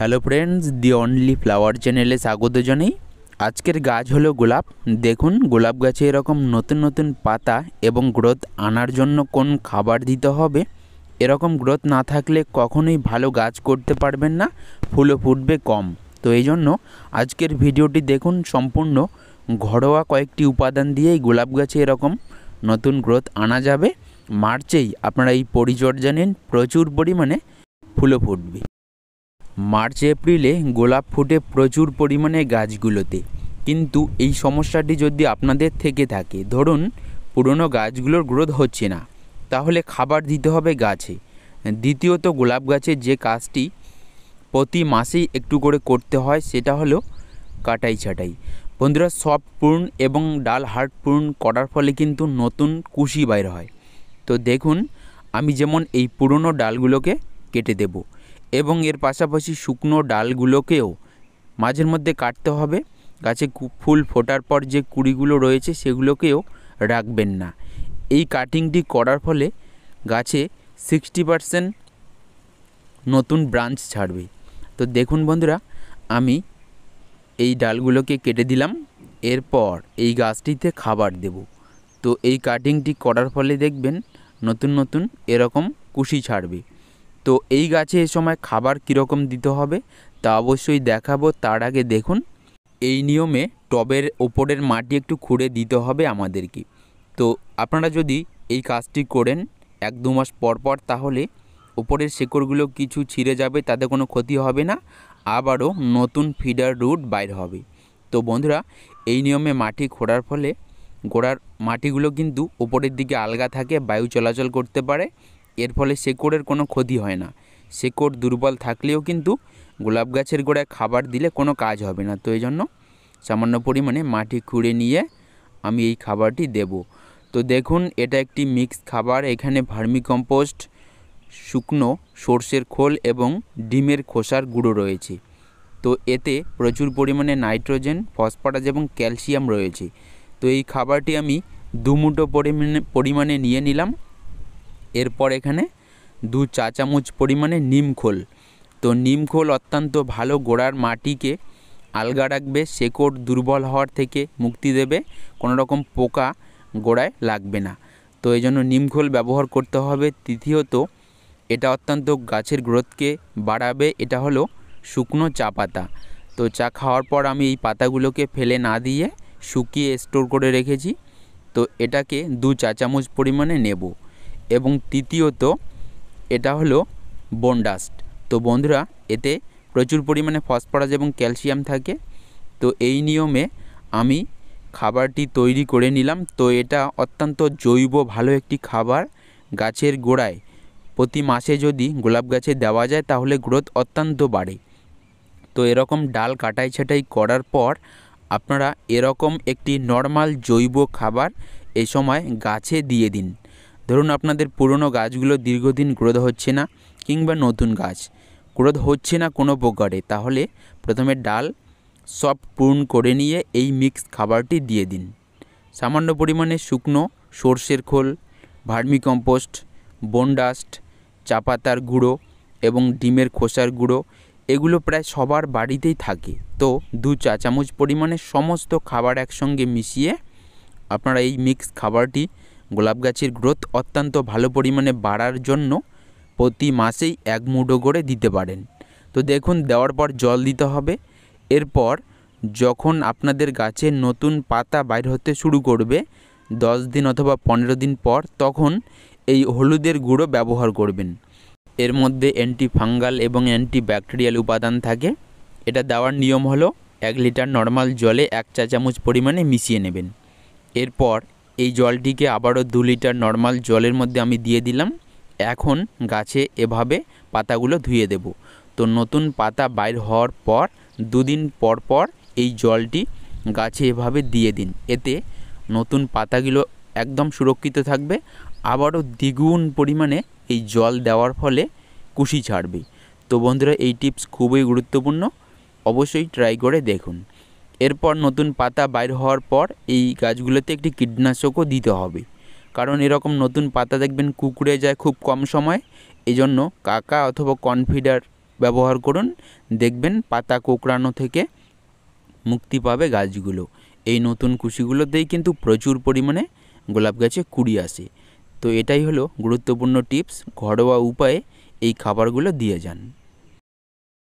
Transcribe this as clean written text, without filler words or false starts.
Hello friends, the only flower চ্যানেলে স্বাগত জানাই। আজকের গাছ হলো গোলাপ। দেখুন গোলাপ গাছে এরকম নতুন নতুন পাতা এবং গ্রোথ আনার জন্য কোন খাবার দিতে হবে। এরকম গ্রোথ না থাকলে কখনোই ভালো গাছ করতে পারবেন না, ফুলও ফুটবে কম। তো এই জন্য আজকের ভিডিওটি দেখুন, সম্পূর্ণ ঘরোয়া কয়েকটি উপাদান দিয়েই গোলাপ গাছে এরকম নতুন গ্রোথ আনা যাবে। মার্চেই আপনারা এই পরিচর্যা নিন, প্রচুর পরিমাণে ফুলও ফুটবে। মার্চ এপ্রিলে গোলাপ ফুটে প্রচুর পরিমাণে গাছগুলোতে, কিন্তু এই সমস্যাটি যদি আপনাদের থেকে থাকে, ধরুন পুরনো গাছগুলোর গ্রোথ হচ্ছে না, তাহলে খাবার দিতে হবে গাছে। দ্বিতীয়ত, গোলাপ গাছের যে কাজটি প্রতি মাসেই একটু করে করতে হয় সেটা হলো কাটাই ছাঁটাই। বন্ধুরা, সব পূর্ণ এবং ডাল হার্ড পূর্ণ করার ফলে কিন্তু নতুন কুশি বাইর হয়। তো দেখুন, আমি যেমন এই পুরনো ডালগুলোকে কেটে দেব এবং এর পাশাপাশি শুকনো ডালগুলোকেও মাঝের মধ্যে কাটতে হবে। গাছে ফুল ফোটার পর যে কুড়িগুলো রয়েছে সেগুলোকেও রাখবেন না। এই কাটিংটি করার ফলে গাছে 60% নতুন ব্রাঞ্চ ছাড়বে। তো দেখুন বন্ধুরা, আমি এই ডালগুলোকে কেটে দিলাম, এরপর এই গাছটিতে খাবার দেব। তো এই কাটিংটি করার ফলে দেখবেন নতুন নতুন এরকম কুশি ছাড়বে। তো এই গাছে এ সময় খাবার কীরকম দিতে হবে তা অবশ্যই দেখাবো। তার আগে দেখুন, এই নিয়মে টবের ওপরের মাটি একটু খুঁড়ে দিতে হবে আমাদেরকে। তো আপনারা যদি এই কাজটি করেন 1-2 মাস পর পর, তাহলে ওপরের শেকড়গুলো কিছু ছিঁড়ে যাবে, তাতে কোনো ক্ষতি হবে না, আবারও নতুন ফিডার রুট বাইর হবে। তো বন্ধুরা, এই নিয়মে মাটি খোঁড়ার ফলে গোড়ার মাটিগুলো কিন্তু ওপরের দিকে আলগা থাকে, বায়ু চলাচল করতে পারে, এর ফলে শেকড়ের কোনো ক্ষতি হয় না। শেকড় দুর্বল থাকলেও কিন্তু গোলাপ গাছের গোড়ায় খাবার দিলে কোনো কাজ হবে না। তো এই জন্য সামান্য পরিমাণে মাটি খুঁড়ে নিয়ে আমি এই খাবারটি দেব। তো দেখুন, এটা একটি মিক্স খাবার। এখানে ভার্মি কম্পোস্ট, শুকনো সর্ষের খোল এবং ডিমের খোসার গুঁড়ো রয়েছে। তো এতে প্রচুর পরিমাণে নাইট্রোজেন, ফসফরাস এবং ক্যালসিয়াম রয়েছে। তো এই খাবারটি আমি 2 মুঠো পরিমাণে নিয়ে নিলাম। এরপর এখানে 2 চা চামচ পরিমাণে নিমখোল। তো নিমখোল অত্যন্ত ভালো গোড়ার মাটিকে আলগা রাখবে, শেকড় দুর্বল হওয়ার থেকে মুক্তি দেবে, কোনো রকম পোকা গোড়ায় লাগবে না। তো এই জন্য নিমখোল ব্যবহার করতে হবে। তৃতীয়ত, এটা অত্যন্ত গাছের গ্রোথকে বাড়াবে। এটা হলো শুকনো চা পাতা। তো চা খাওয়ার পর আমি এই পাতাগুলোকে ফেলে না দিয়ে শুকিয়ে স্টোর করে রেখেছি। তো এটাকে 2 চা চামচ পরিমাণে নেব। এবং তৃতীয়ত, এটা হলো বোনডাস্ট। তো বন্ধুরা, এতে প্রচুর পরিমাণে ফসফরাস এবং ক্যালসিয়াম থাকে। তো এই নিয়মে আমি খাবারটি তৈরি করে নিলাম। তো এটা অত্যন্ত জৈব ভালো একটি খাবার। গাছের গোড়ায় প্রতি মাসে যদি গোলাপ গাছে দেওয়া যায় তাহলে গ্রোথ অত্যন্ত বাড়ে। তো এরকম ডাল কাটাই ছাঁটাই করার পর আপনারা এরকম একটি নর্মাল জৈব খাবার এই সময় গাছে দিয়ে দিন। ধরুন আপনাদের পুরনো গাছগুলো দীর্ঘদিন গ্রোথ হচ্ছে না, কিংবা নতুন গাছ গ্রোথ হচ্ছে না কোনো প্রকারে, তাহলে প্রথমে ডাল সব পূর্ণ করে নিয়ে এই মিক্স খাবারটি দিয়ে দিন। সামান্য পরিমাণে শুকনো সর্ষের খোল, ভার্মি কম্পোস্ট, বোনডাস্ট, চা পাতার গুঁড়ো এবং ডিমের খোসার গুঁড়ো, এগুলো প্রায় সবার বাড়িতেই থাকে। তো 2 চা চামচ পরিমাণে সমস্ত খাবার একসঙ্গে মিশিয়ে আপনারা এই মিক্স খাবারটি গোলাপ গাছের গ্রোথ অত্যন্ত ভালো পরিমাণে বাড়ার জন্য প্রতি মাসেই 1 মুঠো করে দিতে পারেন। তো দেখুন, দেওয়ার পর জল দিতে হবে। এরপর যখন আপনাদের গাছে নতুন পাতা বাইর হতে শুরু করবে 10 দিন অথবা 15 দিন পর, তখন এই হলুদের গুঁড়ো ব্যবহার করবেন। এর মধ্যে অ্যান্টিফাঙ্গাল এবং অ্যান্টিব্যাকটেরিয়াল উপাদান থাকে। এটা দেওয়ার নিয়ম হলো 1 লিটার নর্মাল জলে 1 চা চামচ পরিমাণে মিশিয়ে নেবেন। এরপর এই জলটিকে আবারও 2 লিটার নর্মাল জলের মধ্যে আমি দিয়ে দিলাম। এখন গাছে এভাবে পাতাগুলো ধুয়ে দেব। তো নতুন পাতা বাইর হওয়ার পর 2 দিন পর পর এই জলটি গাছে এভাবে দিয়ে দিন। এতে নতুন পাতাগুলো একদম সুরক্ষিত থাকবে। আবারও দ্বিগুণ পরিমাণে এই জল দেওয়ার ফলে কুশি ছাড়বে। তো বন্ধুরা, এই টিপস খুবই গুরুত্বপূর্ণ, অবশ্যই ট্রাই করে দেখুন। এরপর নতুন পাতা বাইর হওয়ার পর এই গাছগুলোতে একটি কীটনাশকও দিতে হবে, কারণ এরকম নতুন পাতা দেখবেন কুঁকড়ে যায় খুব কম সময়। এই জন্য কাকা অথবা কনফিডার ব্যবহার করুন, দেখবেন পাতা কোঁকড়ানো থেকে মুক্তি পাবে গাছগুলো। এই নতুন কুশিগুলোতেই কিন্তু প্রচুর পরিমাণে গোলাপ গাছে কুড়ি আসে। তো এটাই হলো গুরুত্বপূর্ণ টিপস, ঘরোয়া উপায়ে এই খাবারগুলো দিয়ে যান।